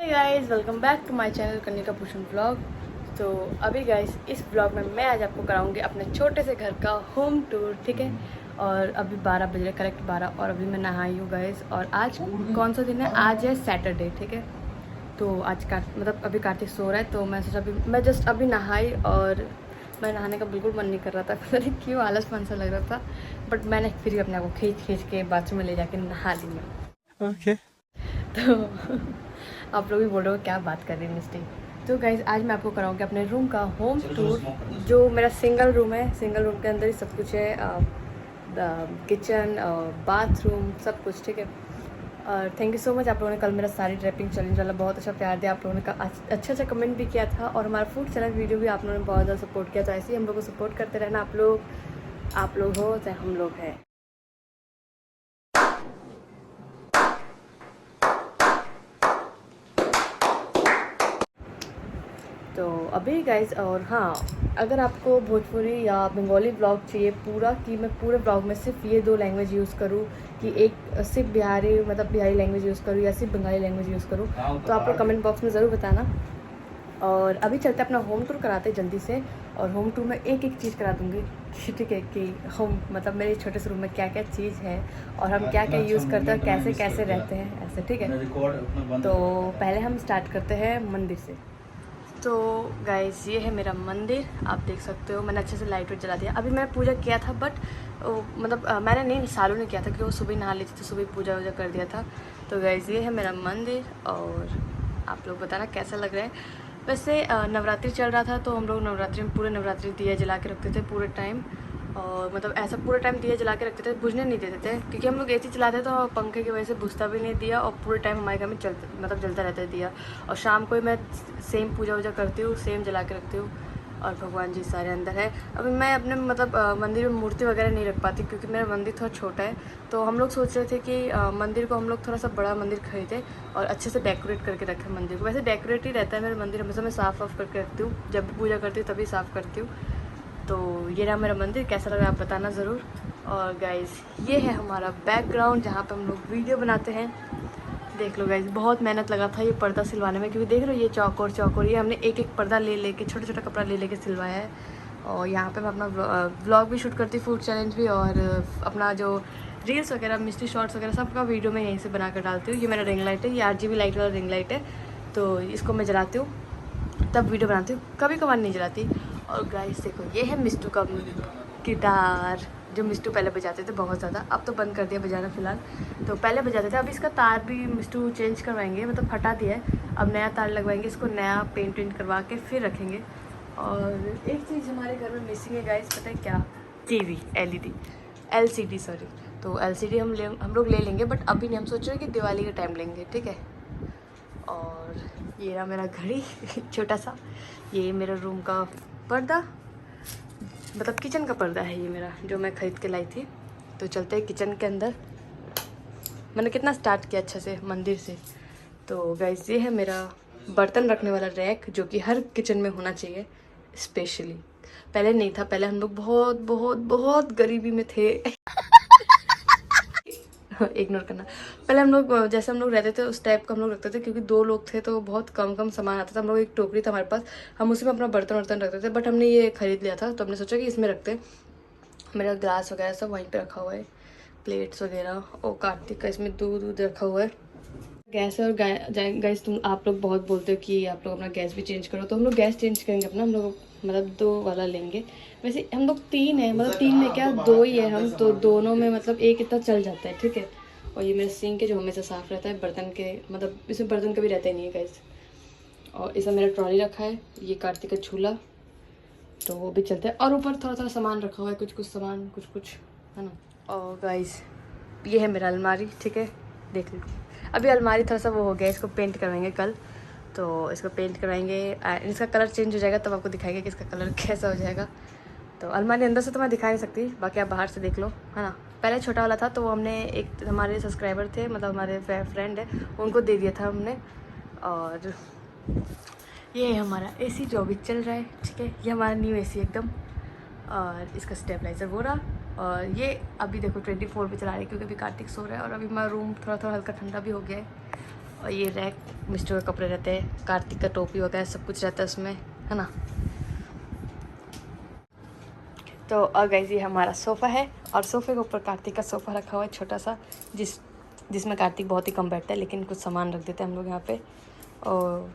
Guys welcome back to my channel Kanya Bhushan blog. तो अभी guys इस ब्लॉग में मैं आज आपको कराऊंगी अपने छोटे से घर का होम टूर, ठीक है। और अभी 12 बज रहे, करेक्ट 12, और अभी मैं नहाई हूँ गाइस। और आज कौन सा दिन है? आज है सैटरडे, ठीक है। तो आज मतलब अभी कार्तिक सो रहा है, तो मैं सोचा मैं जस्ट अभी नहाई, और मैं नहाने का बिल्कुल मन नहीं कर रहा था, पता नहीं क्यों आलसपन सा लग रहा था। बट मैंने फिर अपने आप को खींच के बाथरूम में ले जाके नहा ली मैं। ओके। तो आप लोग भी बोल रहे हो क्या बात कर रही है मिस्टी। तो गाइज आज मैं आपको कराऊंगी अपने रूम का होम टूर। जो मेरा सिंगल रूम है, सिंगल रूम के अंदर ही सब कुछ है, किचन, बाथरूम, सब कुछ, ठीक है। और थैंक यू सो मच, आप लोगों ने कल मेरा सारी ड्रेपिंग चैलेंज वाला बहुत अच्छा प्यार दिया। आप लोगों ने अच्छा अच्छा कमेंट भी किया था, और हमारा फूड चैलेंज वीडियो भी आप लोगों ने बहुत ज़्यादा सपोर्ट किया। तो ऐसे ही हम लोग को सपोर्ट करते रहना। आप लोग हो चाहे हम लोग हैं। तो अभी गाइज, और हाँ, अगर आपको भोजपुरी या बंगाली ब्लॉग चाहिए पूरा, कि मैं पूरे ब्लॉग में सिर्फ ये 2 लैंग्वेज यूज़ करूँ, कि एक सिर्फ बिहारी मतलब बिहारी लैंग्वेज यूज़ करूँ या सिर्फ बंगाली लैंग्वेज यूज़ करूँ, तो आप लोग कमेंट बॉक्स में ज़रूर बताना। और अभी चलते अपना होम टूर कराते जल्दी से। और होम टूर में एक एक चीज़ करा दूँगी, ठीक है, कि हम मतलब मेरे छोटे से रूम में क्या क्या चीज़ है, और हम क्या क्या यूज़ करते हैं, कैसे कैसे रहते हैं, ऐसे, ठीक है। तो पहले हम स्टार्ट करते हैं मंदिर से। तो गाइस ये है मेरा मंदिर, आप देख सकते हो। मैंने अच्छे से लाइट वाइट जला दिया। अभी मैंने पूजा किया था, बट मतलब मैंने नहीं, सालों ने किया था, क्योंकि वो सुबह नहा ली थी, तो सुबह पूजा वूजा कर दिया था। तो गाइस ये है मेरा मंदिर, और आप लोग बताना कैसा लग रहा है। वैसे नवरात्रि चल रहा था, तो हम लोग नवरात्रि में पूरे नवरात्रि दिया जला के रखते थे पूरे टाइम। और मतलब ऐसा पूरे टाइम दिया जला के रखते थे, बुझने नहीं देते थे, क्योंकि हम लोग एसी चलाते थे, तो पंखे की वजह से बुझता भी नहीं दिया, और पूरे टाइम हमारे घर में जलता रहता है दिया। और शाम को ही मैं सेम पूजा वूजा करती हूँ, सेम जला के रखती हूँ, और भगवान जी सारे अंदर है। अभी मैं अपने मतलब मंदिर में मूर्ति वगैरह नहीं रख पाती, क्योंकि मेरा मंदिर थोड़ा छोटा है। तो हम लोग सोच रहे थे कि मंदिर को हम लोग थोड़ा सा बड़ा मंदिर खरीदें, और अच्छे से डेकोरेट करके रखें मंदिर को। वैसे डेकोरेट ही रहता है मेरा मंदिर, हमेशा मैं साफ़ करके रखती हूँ, जब भी पूजा करती हूँ तभी साफ़ करती हूँ। तो ये रहा मेरा मंदिर, कैसा लगा आप बताना ज़रूर। और गाइज़ ये है हमारा बैकग्राउंड, जहाँ पे हम लोग वीडियो बनाते हैं। देख लो गाइज़, बहुत मेहनत लगा था ये पर्दा सिलवाने में, क्योंकि देख रहे हो ये चौकोर, ये हमने एक एक पर्दा ले लेके, छोटा छोटा कपड़ा ले लेके सिलवाया है। और यहाँ पे मैं अपना व्लॉग भी शूट करती हूँ, फूड चैलेंज भी, और अपना जो रील्स वगैरह, मिस्ट्री शॉर्ट्स वगैरह, सबका वीडियो मैं यहीं से बना कर डालती हूँ। ये मेरा रिंग लाइट है, ये RGB लाइट वाला रिंग लाइट है, तो इसको मैं जलाती हूँ तब वीडियो बनाती हूँ, कभी कभार नहीं जलाती। और गाइस देखो, ये है मिस्टू का गिटार, जो मिस्टू पहले बजाते थे बहुत ज़्यादा, अब तो बंद कर दिया बजाना फ़िलहाल। तो पहले बजाते थे, अब इसका तार भी मिस्टू चेंज करवाएंगे, मतलब हटा दिया है, अब नया तार लगवाएंगे, इसको नया पेंट वेंट करवा के फिर रखेंगे। और एक चीज़ हमारे घर में मिसिंग है गाइस, पता है क्या? TV LED LCD, sorry. तो LCD हम लोग ले लेंगे, बट अभी नहीं, हम सोच रहे हैं कि दिवाली के टाइम लेंगे, ठीक है। और ये रहा मेरा घड़ी छोटा सा। ये मेरा रूम का पर्दा, मतलब किचन का पर्दा है ये मेरा, जो मैं ख़रीद के लाई थी। तो चलते हैं किचन के अंदर। मैंने कितना स्टार्ट किया अच्छा से मंदिर से। तो गाइस ये है मेरा बर्तन रखने वाला रैक, जो कि हर किचन में होना चाहिए स्पेशली। पहले नहीं था, पहले हम लोग बहुत बहुत बहुत गरीबी में थे। इग्नोर करना। पहले हम लोग जैसे हम लोग रहते थे उस टाइप का हम लोग रखते थे, क्योंकि 2 लोग थे तो बहुत कम कम सामान आता था। हम लोग एक टोकरी था हमारे पास, हम उसी में अपना बर्तन वर्तन रखते थे। बट हमने ये खरीद लिया था, तो हमने सोचा कि इसमें रखते। मेरा ग्लास वगैरह सब वहीं पे रखा हुआ है, प्लेट्स वगैरह, और कार्तिक का इसमें दूध दूध रखा हुआ है। गैस है, और गैस तुम आप लोग बहुत बोलते हो कि आप लोग अपना गैस भी चेंज करो, तो हम लोग गैस चेंज करेंगे अपना। हम लोग मतलब 2 वाला लेंगे। वैसे हम लोग 3 है, मतलब 3 में क्या 2 ही है हम, तो दोनों में मतलब एक इतना चल जाता है, ठीक है। और ये मेरा सिंक है, जो हमेशा साफ़ रहता है, बर्तन के मतलब इसमें बर्तन कभी रहता ही नहीं है गैस। और इसमें मेरा ट्रॉली रखा है, ये कार्तिक का झूला, तो वो भी चलता है। और ऊपर थोड़ा थोड़ा सामान रखा हुआ है, कुछ कुछ सामान, कुछ कुछ, है ना। और गाइस ये है मेरा अलमारी, ठीक है, देख लो। अभी अलमारी थोड़ा सा वो हो गया, इसको पेंट करवाएंगे कल, तो इसको पेंट करवाएंगे। इसका कलर चेंज हो जाएगा, तब आपको दिखाएंगे कि इसका कलर कैसा हो जाएगा। तो अलमारी अंदर से तो मैं दिखा नहीं सकती, बाकी आप बाहर से देख लो, है ना। पहले छोटा वाला था, तो वो हमने एक हमारे सब्सक्राइबर थे, मतलब हमारे फ्रेंड है, उनको दे दिया था हमने। और ये है हमारा AC जो अभी चल रहा है, ठीक है, ये हमारा न्यू AC एकदम। और इसका स्टेबलाइज़र वो रहा, और ये अभी देखो 24 पे चला रहे हैं क्योंकि अभी कार्तिक सो रहा है और अभी मेरा रूम थोड़ा थोड़ा हल्का ठंडा भी हो गया है। और ये रैक मिस्टर के कपड़े रहते हैं, कार्तिक का टोपी वगैरह सब कुछ रहता है उसमें, है ना। तो गाइस ये हमारा सोफ़ा है और सोफ़े के ऊपर कार्तिक का सोफ़ा रखा हुआ है छोटा सा, जिसमें कार्तिक बहुत ही कम बैठता है, लेकिन कुछ सामान रख देते हैं हम लोग यहाँ पे। और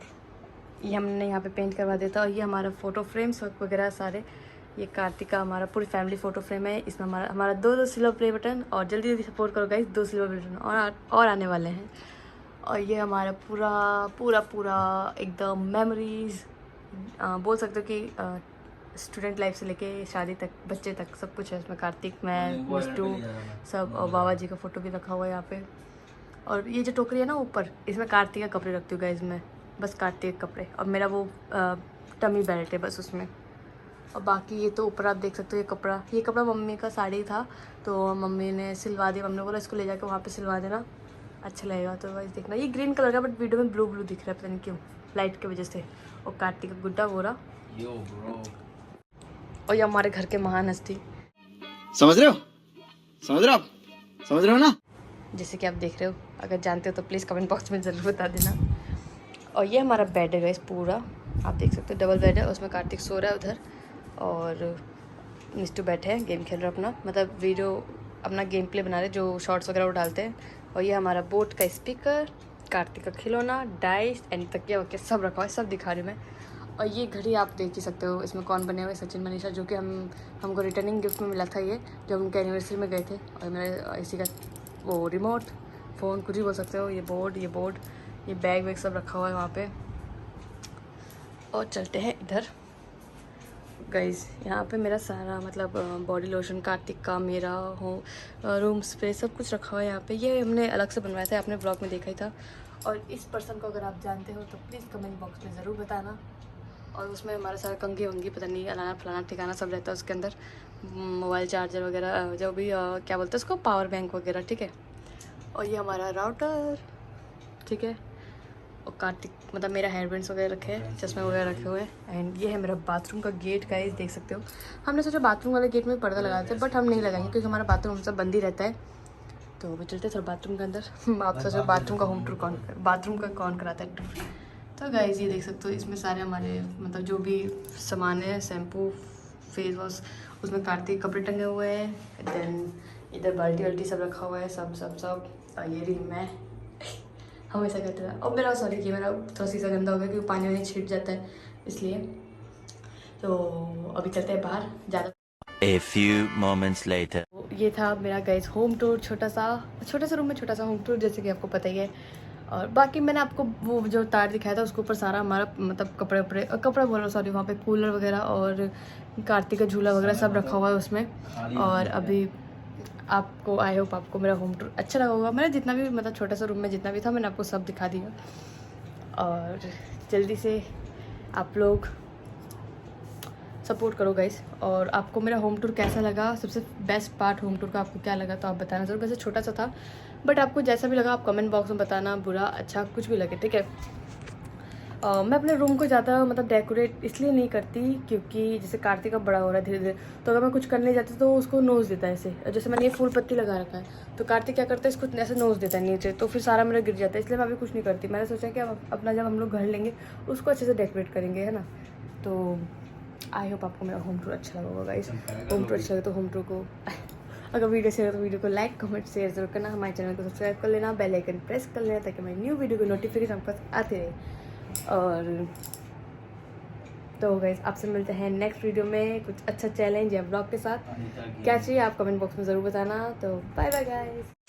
ये हमने यहाँ पे पेंट करवा देता। और ये हमारा फ़ोटो फ्रेम्स वगैरह सारे, ये कार्तिक का हमारा पूरी फैमिली फ़ोटो फ्रेम है। इसमें हमारा दो सिल्वर प्ले बटन, और जल्दी जल्दी सपोर्ट करो गाइस, 2 सिल्वर बटन और आने वाले हैं। और ये हमारा पूरा पूरा पूरा एकदम मेमोरीज़ बोल सकते हो कि स्टूडेंट लाइफ से लेके शादी तक, बच्चे तक सब कुछ है इसमें। कार्तिक, मैं, मिस्टू सब, और बाबा जी का फ़ोटो भी रखा हुआ है यहाँ पे। और ये जो टोकरी है ना ऊपर, इसमें कार्तिक के कपड़े रखती हूँ गाइस मैं, बस कार्तिक के कपड़े, और मेरा वो टमी बेल्ट है बस उसमें। और बाकी ये तो ऊपर आप देख सकते हो, ये कपड़ा मम्मी का साड़ी था तो मम्मी ने सिलवा दिया। मम्मी ने बोला इसको ले जाकर वहाँ पे सिलवा देना, अच्छा लगेगा। तो गाइस देखना, ये ग्रीन कलर का बट वीडियो में ब्लू ब्लू दिख रहा है, पता नहीं क्यों, लाइट की वजह से। और कार्तिक का गुड्डा गोरा। और ये हमारे घर के महान हस्ती, समझ रहे हो आप, समझ रहे हो ना, जैसे कि आप देख रहे हो। अगर जानते हो तो प्लीज़ कमेंट बॉक्स में ज़रूर बता देना। और ये हमारा बेड है गाइस पूरा, आप देख सकते हो, डबल बेड है, उसमें कार्तिक सो रहा है उधर, और मिस्टू बैठे हैं गेम खेल रहे अपना, मतलब वीडियो अपना गेम प्ले बना रहे, जो शॉर्ट्स वगैरह वो डालते हैं। और ये हमारा बोट का स्पीकर, कार्तिक का खिलौना, डाइस एंड तकिया वकिया सब रखा हुआ है, सब दिखा रही हूँ मैं। और ये घड़ी आप देख ही सकते हो, इसमें कौन बने हुए, सचिन मनीषा, जो कि हमको रिटर्निंग गिफ्ट में मिला था ये, जब उनके एनिवर्सरी में गए थे। और मेरा इसी का वो रिमोट, फ़ोन, कुछ ही बोल सकते हो, ये बोर्ड, ये बैग वैग सब रखा हुआ है वहाँ पे। और चलते हैं इधर गाइस, यहाँ पे मेरा सारा मतलब बॉडी लोशन, कार्तिक का, मेरा रूम स्प्रे सब कुछ रखा हुआ है यहाँ पे। ये हमने अलग से बनवाया था, आपने ब्लॉग में देखा ही था। और इस पर्सन को अगर आप जानते हो तो प्लीज़ कमेंट बॉक्स में ज़रूर बताना। और उसमें हमारा सारा कंघी वंगी, पता नहीं अलाना फलाना ठिकाना सब रहता है उसके अंदर, मोबाइल चार्जर वगैरह, जो भी क्या बोलते हैं उसको, पावर बैंक वगैरह, ठीक है। और ये हमारा राउटर, ठीक है। और कार्तिक मतलब मेरा हेयर बैंड्स वगैरह रखे हैं, चश्मे वगैरह रखे हुए हैं। एंड ये है मेरा बाथरूम का गेट गाइस, देख सकते हो। हमने सोचा बाथरूम वाले गेट में पर्दा लगाते हैं, बट हम नहीं लगाएंगे क्योंकि हमारा बाथरूम सब बंद ही रहता है। तो अभी चलते थोड़ा बाथरूम के अंदर। आप सोचो बाथरूम का होम टूर बाथरूम का कौन कराता है टूर। तो गाइस ये देख सकते हो, इसमें सारे हमारे मतलब जो भी सामान है, शैम्पू, फेस वॉश, उसमें कार्तिक कपड़े टंगे हुए हैं। देन इधर बाल्टी वाल्टी सब रखा हुआ है, सब। और ये रही मैं, हमेशा कहते हैं। और मेरा सॉरी कि मेरा थोड़ा शीशा गंदा हो गया क्योंकि पानी वानी छिट जाता है इसलिए। तो अभी चलते हैं बाहर ज़्यादा। A few moments later. ये था मेरा गाइस होम टूर, छोटा सा रूम में छोटा सा होम टूर, जैसे कि आपको पता ही है। और बाकी मैंने आपको वो जो तार दिखाया था उसके ऊपर सारा हमारा मतलब कपड़ा बोलो सॉरी, वहाँ पे कूलर वगैरह और कार्तिक का झूला वगैरह सब रखा हुआ है उसमें। और अभी आपको, आई होप आपको मेरा होम टूर अच्छा लगा होगा। मैंने जितना भी मतलब छोटा सा रूम में जितना भी था मैंने आपको सब दिखा दिया। और जल्दी से आप लोग सपोर्ट करो गाइस। और आपको मेरा होम टूर कैसा लगा, सबसे बेस्ट पार्ट होम टूर का आपको क्या लगा, तो आप बताना ज़रूर। वैसे छोटा सा था बट आपको जैसा भी लगा आप कमेंट बॉक्स में बताना, बुरा अच्छा कुछ भी लगे, ठीक है। मैं अपने रूम को ज़्यादा मतलब डेकोरेट इसलिए नहीं करती क्योंकि जैसे कार्तिक का बड़ा हो रहा है धीरे धीरे, तो अगर मैं कुछ करने जाती तो उसको नोच देता है ऐसे। जैसे मैंने ये फूल पत्ती लगा रखा है तो कार्तिक क्या करता है, इसको ऐसे नोच देता है नीचे, तो फिर सारा मेरा गिर जाता है। इसलिए मैं अभी कुछ नहीं करती। मैंने सोचा कि अब अपना जब हम लोग घर लेंगे उसको अच्छे से डेकोरेट करेंगे, है ना। तो आई होप आपको मेरा होम टूर अच्छा लगा होगा गाइस। होम टूर अच्छा लगे तो होम टूर को अगर वीडियो से लगे तो वीडियो को लाइक कमेंट शेयर जरूर करना। हमारे चैनल को सब्सक्राइब कर लेना, बेल आइकन प्रेस कर लेना ताकि हमारी न्यू वीडियो को नोटिफिकेशन आपके पास आती रहे। और तो गाइस आपसे मिलते हैं नेक्स्ट वीडियो में कुछ अच्छा चैलेंज या ब्लॉग के साथ। क्या चाहिए आप कमेंट बॉक्स में ज़रूर बताना। तो बाय बाय गाइस।